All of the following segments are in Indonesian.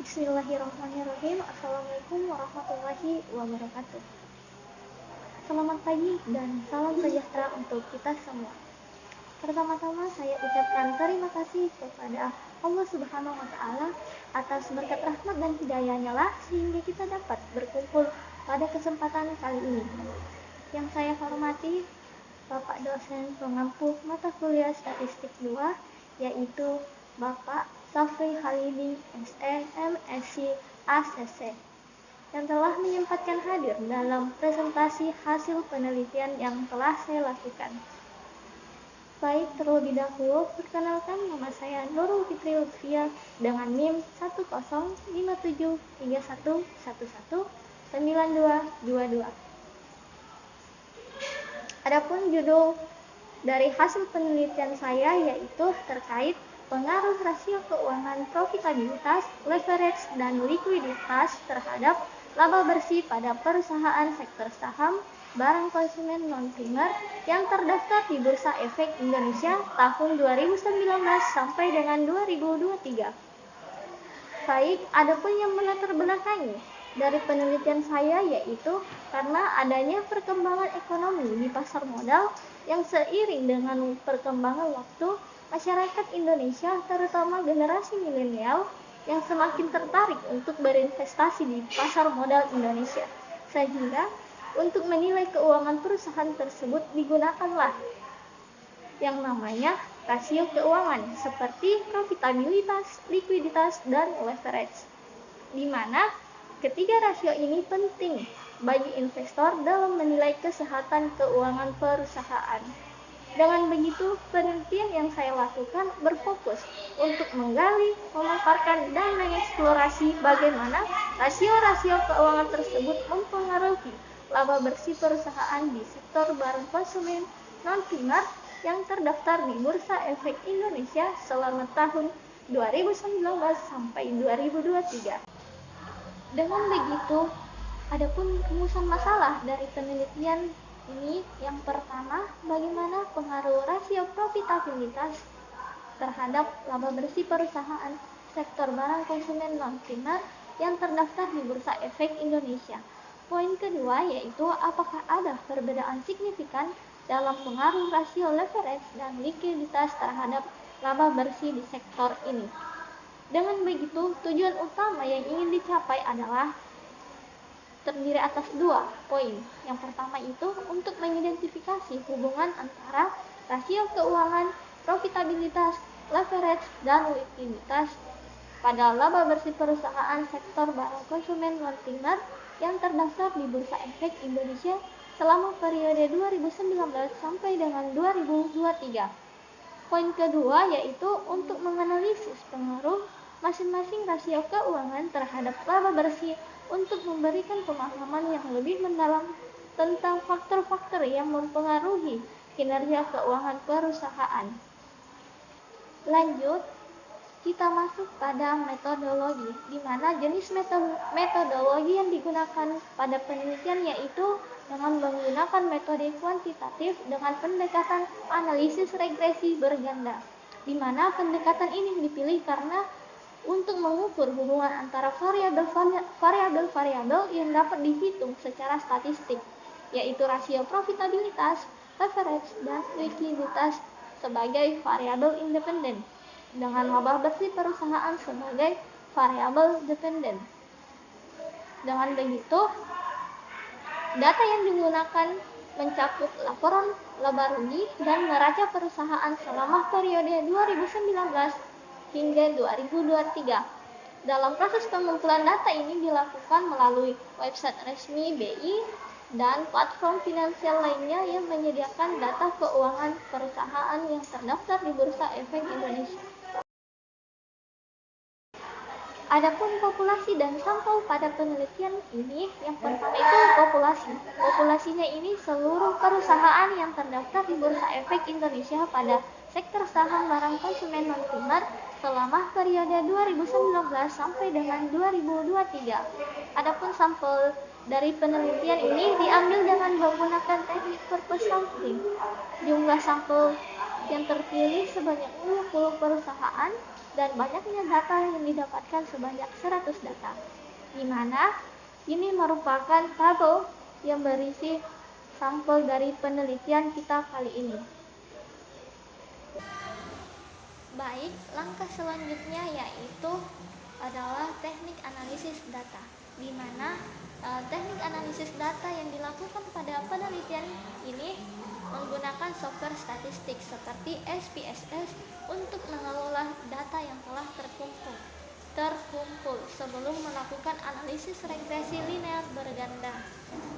Bismillahirrahmanirrahim. Assalamualaikum warahmatullahi wabarakatuh. Selamat pagi dan salam sejahtera untuk kita semua. Pertama-tama saya ucapkan terima kasih kepada Allah Subhanahu wa Ta'ala atas berkat rahmat dan hidayahnya lah sehingga kita dapat berkumpul pada kesempatan kali ini. Yang saya hormati Bapak dosen pengampu mata kuliah statistik 2, yaitu Bapak Safri Khalidi, SE, MSc, ACC, yang telah menyempatkan hadir dalam presentasi hasil penelitian yang telah saya lakukan. Baik, terlebih dahulu, perkenalkan nama saya Nurul Fitri Lutfia dengan NIM 1057331119222. Adapun judul dari hasil penelitian saya yaitu terkait pengaruh rasio keuangan profitabilitas, leverage, dan likuiditas terhadap laba bersih pada perusahaan sektor saham, barang konsumen non-primer yang terdaftar di Bursa Efek Indonesia tahun 2019 sampai dengan 2023. Baik, adapun yang melatar belakangi dari penelitian saya yaitu karena adanya perkembangan ekonomi di pasar modal yang seiring dengan perkembangan waktu, masyarakat Indonesia, terutama generasi milenial, yang semakin tertarik untuk berinvestasi di pasar modal Indonesia. Sehingga, untuk menilai keuangan perusahaan tersebut digunakanlah yang namanya rasio keuangan, seperti profitabilitas, likuiditas, dan leverage. Di mana ketiga rasio ini penting bagi investor dalam menilai kesehatan keuangan perusahaan. Dengan begitu, penelitian yang saya lakukan berfokus untuk menggali, memaparkan, dan mengeksplorasi bagaimana rasio-rasio keuangan tersebut mempengaruhi laba bersih perusahaan di sektor barang konsumen non-primer yang terdaftar di Bursa Efek Indonesia selama tahun 2019 sampai 2023. Dengan begitu, adapun rumusan masalah dari penelitian ini, yang pertama, bagaimana pengaruh rasio profitabilitas terhadap laba bersih perusahaan sektor barang konsumen non-primer yang terdaftar di Bursa Efek Indonesia. Poin kedua yaitu apakah ada perbedaan signifikan dalam pengaruh rasio leverage dan likuiditas terhadap laba bersih di sektor ini. Dengan begitu, tujuan utama yang ingin dicapai adalah terdiri atas 2 poin. Yang pertama itu untuk mengidentifikasi hubungan antara rasio keuangan, profitabilitas, leverage, dan likuiditas pada laba bersih perusahaan sektor barang konsumen non-primer yang terdaftar di Bursa Efek Indonesia selama periode 2019 sampai dengan 2023. Poin kedua yaitu untuk menganalisis pengaruh masing-masing rasio keuangan terhadap laba bersih untuk memberikan pemahaman yang lebih mendalam tentang faktor-faktor yang mempengaruhi kinerja keuangan perusahaan. Lanjut, kita masuk pada metodologi, di mana jenis metodologi yang digunakan pada penelitian yaitu dengan menggunakan metode kuantitatif dengan pendekatan analisis regresi berganda, di mana pendekatan ini dipilih karena untuk mengukur hubungan antara variabel-variabel yang dapat dihitung secara statistik, yaitu rasio profitabilitas, leverage, dan likuiditas sebagai variabel independen, dengan laba bersih perusahaan sebagai variabel dependen. Dengan begitu, data yang digunakan mencakup laporan laba rugi dan neraca perusahaan selama periode 2019 hingga 2023. Dalam proses pengumpulan data ini dilakukan melalui website resmi BI dan platform finansial lainnya yang menyediakan data keuangan perusahaan yang terdaftar di Bursa Efek Indonesia. Adapun populasi dan sampel pada penelitian ini, yang pertama itu populasi. Populasinya ini seluruh perusahaan yang terdaftar di Bursa Efek Indonesia pada sektor saham barang konsumen non-primer selama periode 2019 sampai dengan 2023. Adapun sampel dari penelitian ini diambil dengan menggunakan teknik purpose sampling. Jumlah sampel yang terpilih sebanyak 20 perusahaan dan banyaknya data yang didapatkan sebanyak 100 data, di mana ini merupakan tabel yang berisi sampel dari penelitian kita kali ini. Baik, langkah selanjutnya yaitu adalah teknik analisis data, di mana teknik analisis data yang dilakukan pada penelitian ini menggunakan software statistik seperti SPSS untuk mengelola data yang telah terkumpul sebelum melakukan analisis regresi linear berganda.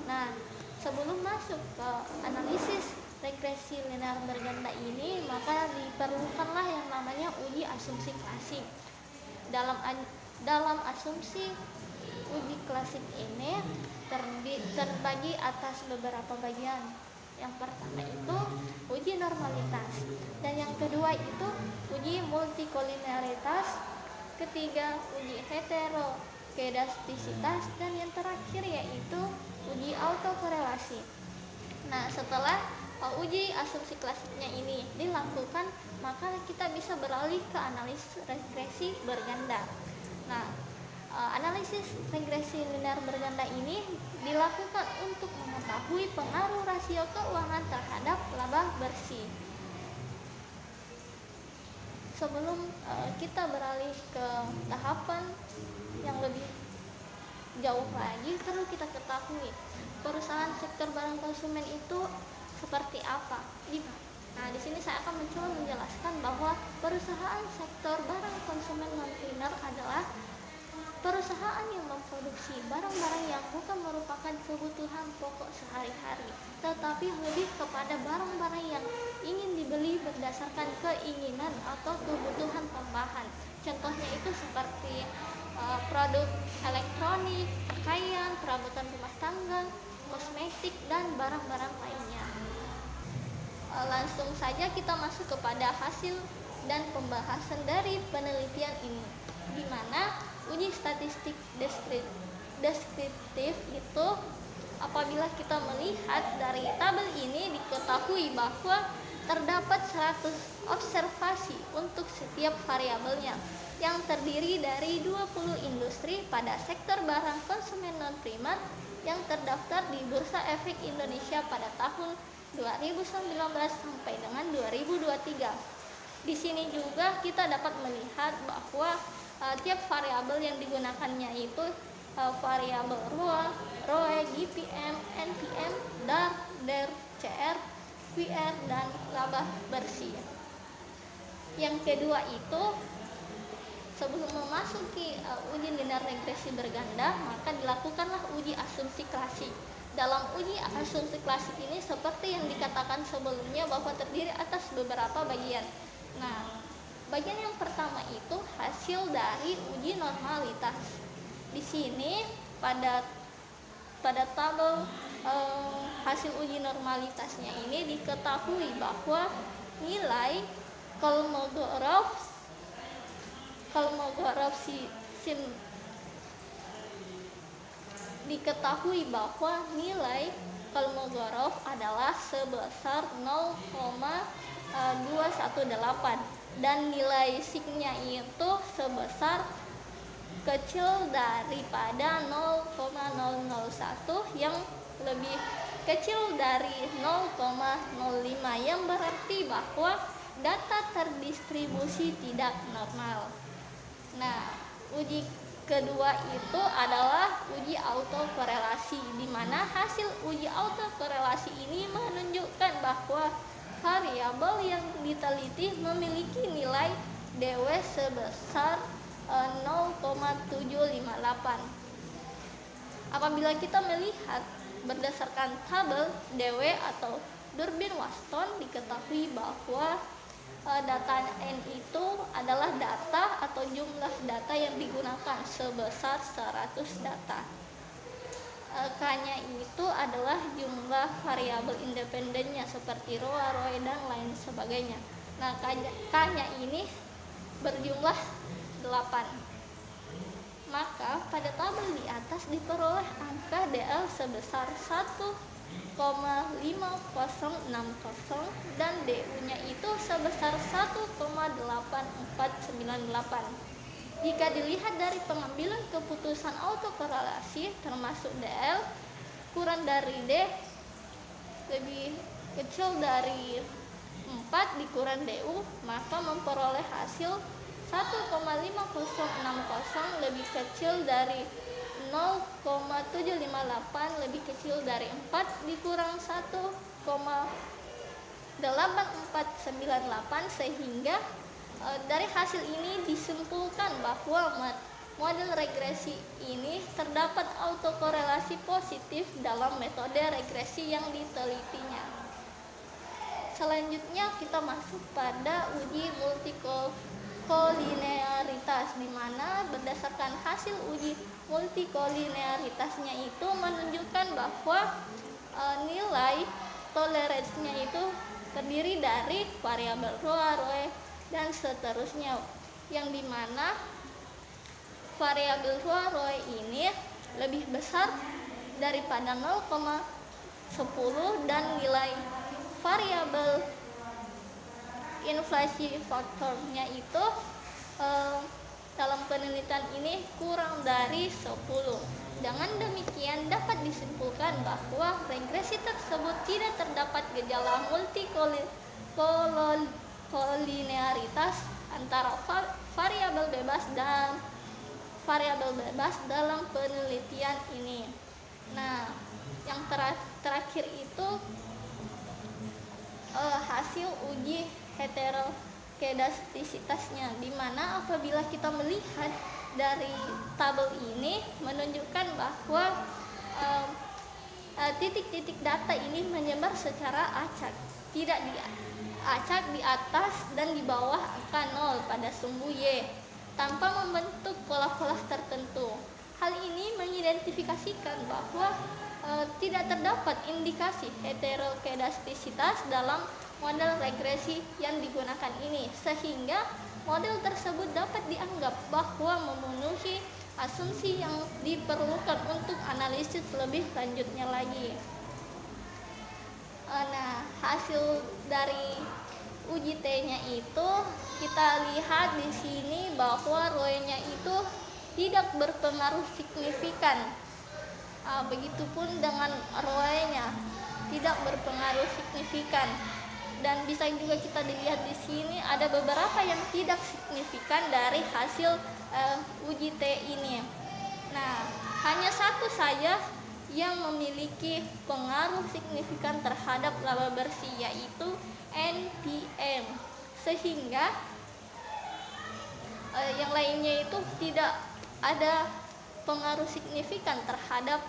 Nah, sebelum masuk ke analisis regresi linear berganda ini, maka diperlukanlah yang namanya uji asumsi klasik. Dalam asumsi uji klasik ini terbagi atas beberapa bagian. Yang pertama itu uji normalitas, dan yang kedua itu uji multikolinearitas, ketiga uji heterokedastisitas, dan yang terakhir yaitu uji autokorelasi. Nah, setelah uji asumsi klasiknya ini dilakukan, maka kita bisa beralih ke analisis regresi berganda. Nah, analisis regresi linear berganda ini dilakukan untuk mengetahui pengaruh rasio keuangan terhadap laba bersih. Sebelum kita beralih ke tahapan yang lebih jauh lagi, perlu kita ketahui perusahaan sektor barang konsumen itu seperti apa. Nah, di sini saya akan mencoba menjelaskan bahwa perusahaan sektor barang konsumen non-primer adalah perusahaan yang memproduksi barang-barang yang bukan merupakan kebutuhan pokok sehari-hari, tetapi lebih kepada barang-barang yang ingin dibeli berdasarkan keinginan atau kebutuhan tambahan. Contohnya itu seperti produk elektronik, pakaian, perabotan rumah tangga, kosmetik, dan barang-barang lainnya. Langsung saja kita masuk kepada hasil dan pembahasan dari penelitian ini, di mana uji statistik deskriptif itu apabila kita melihat dari tabel ini diketahui bahwa terdapat 100 observasi untuk setiap variabelnya yang terdiri dari 20 industri pada sektor barang konsumen non-primer yang terdaftar di Bursa Efek Indonesia pada tahun 2019 sampai dengan 2023. Di sini juga kita dapat melihat bahwa tiap variabel yang digunakannya itu variabel ROE, GPM, NPM, DAR, DER, CR, QR, dan laba bersih. Yang kedua itu, sebelum memasuki uji linear regresi berganda, maka dilakukanlah uji asumsi klasik. Dalam uji asumsi klasik ini seperti yang dikatakan sebelumnya bahwa terdiri atas beberapa bagian. Nah, bagian yang pertama itu hasil dari uji normalitas. Di sini pada tabel hasil uji normalitasnya ini diketahui bahwa nilai diketahui bahwa nilai Kolmogorov adalah sebesar 0,218 dan nilai signya itu sebesar kecil daripada 0,001 yang lebih kecil dari 0,05, yang berarti bahwa data terdistribusi tidak normal. Nah, uji kedua itu adalah uji autokorelasi, di mana hasil uji autokorelasi ini menunjukkan bahwa variabel yang diteliti memiliki nilai DW sebesar 0,758. Apabila kita melihat berdasarkan tabel DW atau Durbin-Waston, diketahui bahwa data N itu adalah data atau jumlah data yang digunakan sebesar 100 data. K-nya itu adalah jumlah variabel independennya seperti ROE, dan lain sebagainya. Nah, K-nya ini berjumlah 8. Maka pada tabel di atas diperoleh angka DL sebesar 1 dan DU-nya itu sebesar 1,8498. Jika dilihat dari pengambilan keputusan autokorelasi termasuk DL kurang dari D lebih kecil dari 4 dikurang DU, maka memperoleh hasil 1,5060 lebih kecil dari 0,758 lebih kecil dari 4 dikurang 1,8498, sehingga dari hasil ini disimpulkan bahwa model regresi ini terdapat autokorelasi positif dalam metode regresi yang ditelitinya. Selanjutnya kita masuk pada uji multikolinearitas, di mana berdasarkan hasil uji multikolinearitasnya itu menunjukkan bahwa nilai toleransinya itu terdiri dari variabel ρ, ρe, dan seterusnya, yang dimana variabel ρ, ρe ini lebih besar daripada 0,10 dan nilai variabel inflasi faktornya itu dalam penelitian ini kurang dari 10. Dengan demikian dapat disimpulkan bahwa regresi tersebut tidak terdapat gejala multikolinearitas antara variabel bebas dalam penelitian ini. Nah, yang terakhir itu hasil uji heterokedastisitasnya, di mana apabila kita melihat dari tabel ini menunjukkan bahwa titik-titik data ini menyebar secara acak, tidak diacak di atas dan di bawah angka 0 pada sumbu Y, tanpa membentuk pola-pola tertentu. Hal ini mengidentifikasikan bahwa tidak terdapat indikasi heterokedastisitas dalam model regresi yang digunakan ini, sehingga model tersebut dapat dianggap bahwa memenuhi asumsi yang diperlukan untuk analisis lebih lanjutnya lagi. Nah, hasil dari uji T-nya itu kita lihat di sini bahwa ρ-nya itu tidak berpengaruh signifikan. Begitupun dengan ρ-nya tidak berpengaruh signifikan, dan bisa juga kita dilihat di sini ada beberapa yang tidak signifikan dari hasil uji T ini. Nah, hanya satu saja yang memiliki pengaruh signifikan terhadap laba bersih, yaitu NPM, sehingga yang lainnya itu tidak ada pengaruh signifikan terhadap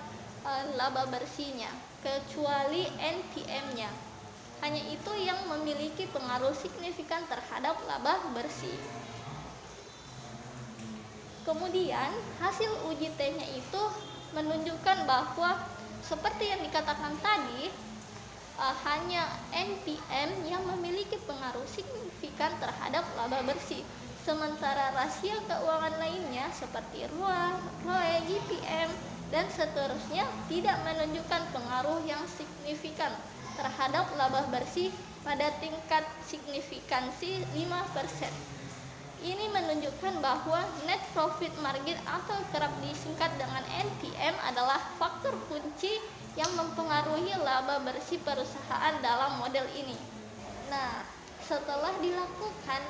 laba bersihnya kecuali NPM-nya. Hanya itu yang memiliki pengaruh signifikan terhadap laba bersih. Kemudian hasil uji T-nya itu menunjukkan bahwa seperti yang dikatakan tadi, hanya NPM yang memiliki pengaruh signifikan terhadap laba bersih, sementara rasio keuangan lainnya seperti ROA, ROE, GPM, dan seterusnya tidak menunjukkan pengaruh yang signifikan terhadap laba bersih pada tingkat signifikansi 5%. Ini menunjukkan bahwa net profit margin atau kerap disingkat dengan NPM adalah faktor kunci yang mempengaruhi laba bersih perusahaan dalam model ini. Nah, setelah dilakukan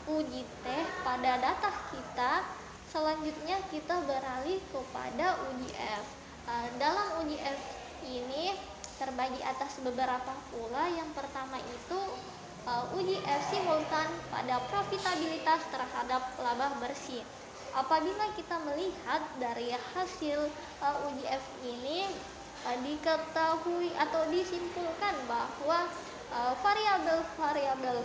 uji T pada data kita, selanjutnya kita beralih kepada uji F. Dalam uji F ini terbagi atas beberapa pola. Yang pertama itu uji F simultan pada profitabilitas terhadap laba bersih. Apabila kita melihat dari hasil uji F ini, diketahui atau disimpulkan bahwa variabel-variabel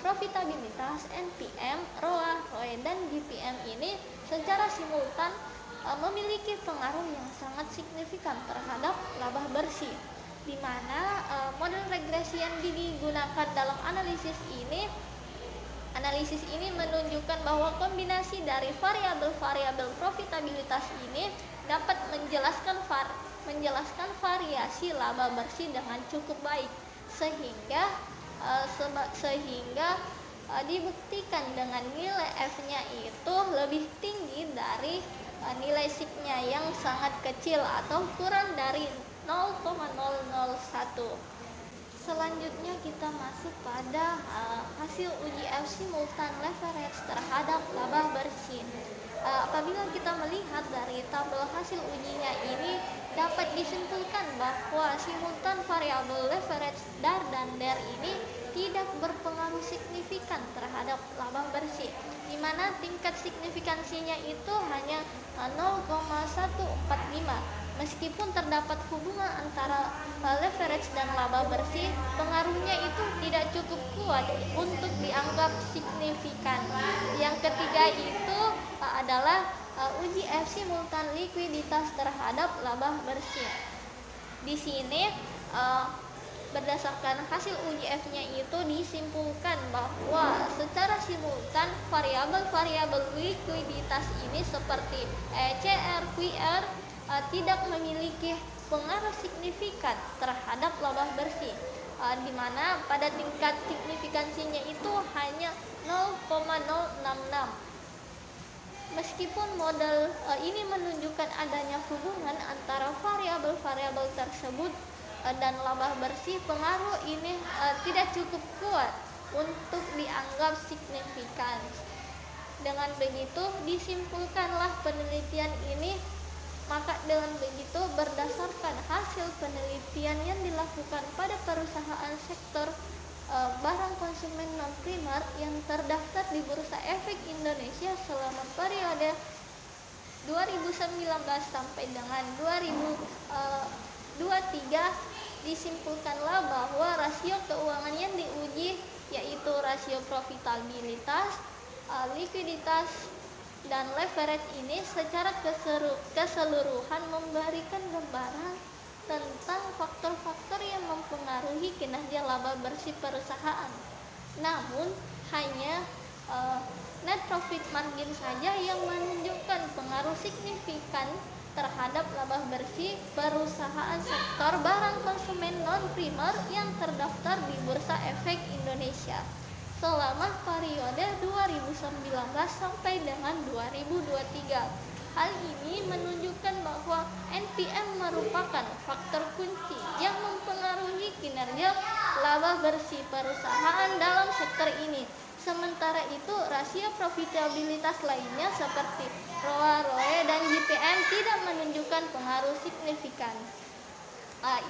profitabilitas NPM, ROA, ROE, dan GPM ini secara simultan memiliki pengaruh yang sangat signifikan terhadap laba bersih, di mana model regresi yang digunakan dalam analisis ini Analisis ini menunjukkan bahwa kombinasi dari variabel-variabel profitabilitas ini dapat menjelaskan variasi laba bersih dengan cukup baik, sehingga dibuktikan dengan nilai F-nya itu lebih tinggi dari nilai SIG-nya yang sangat kecil atau kurang dari 0,001. Selanjutnya kita masuk pada hasil uji F simultan leverage terhadap laba bersih. Apabila kita melihat dari tabel hasil ujinya ini, dapat disimpulkan bahwa simultan variabel leverage DAR dan DER ini tidak berpengaruh signifikan terhadap laba bersih, di mana tingkat signifikansinya itu hanya 0,145. Meskipun terdapat hubungan antara leverage dan laba bersih, pengaruhnya itu tidak cukup kuat untuk dianggap signifikan. Yang ketiga itu adalah uji F simultan likuiditas terhadap laba bersih. Di sini berdasarkan hasil uji F-nya itu disimpulkan bahwa secara simultan variabel-variabel likuiditas ini seperti ECR, QR tidak memiliki pengaruh signifikan terhadap laba bersih, di mana pada tingkat signifikansinya itu hanya 0,066. Meskipun model ini menunjukkan adanya hubungan antara variabel-variabel tersebut dan laba bersih, pengaruh ini tidak cukup kuat untuk dianggap signifikan. Dengan begitu disimpulkanlah penelitian ini. Maka dengan begitu berdasarkan hasil penelitian yang dilakukan pada perusahaan sektor barang konsumen non primer yang terdaftar di Bursa Efek Indonesia selama periode 2019 sampai dengan 2023, disimpulkanlah bahwa rasio keuangan yang diuji yaitu rasio profitabilitas, likuiditas, dan leverage ini secara keseluruhan memberikan gambaran tentang faktor-faktor yang mempengaruhi kinerja laba bersih perusahaan. Namun hanya net profit margin saja yang menunjukkan pengaruh signifikan terhadap laba bersih perusahaan sektor barang konsumen non primer yang terdaftar di Bursa Efek Indonesia selama periode 2019 sampai dengan 2023. Hal ini menunjukkan bahwa NPM merupakan faktor kunci yang mempengaruhi kinerja laba bersih perusahaan dalam sektor ini. Sementara itu, rasio profitabilitas lainnya seperti ROA, ROE, dan GPM tidak menunjukkan pengaruh signifikan.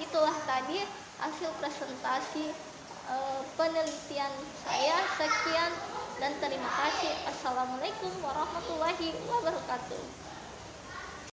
Itulah tadi hasil presentasi penelitian saya. Sekian dan terima kasih. Assalamualaikum warahmatullahi wabarakatuh.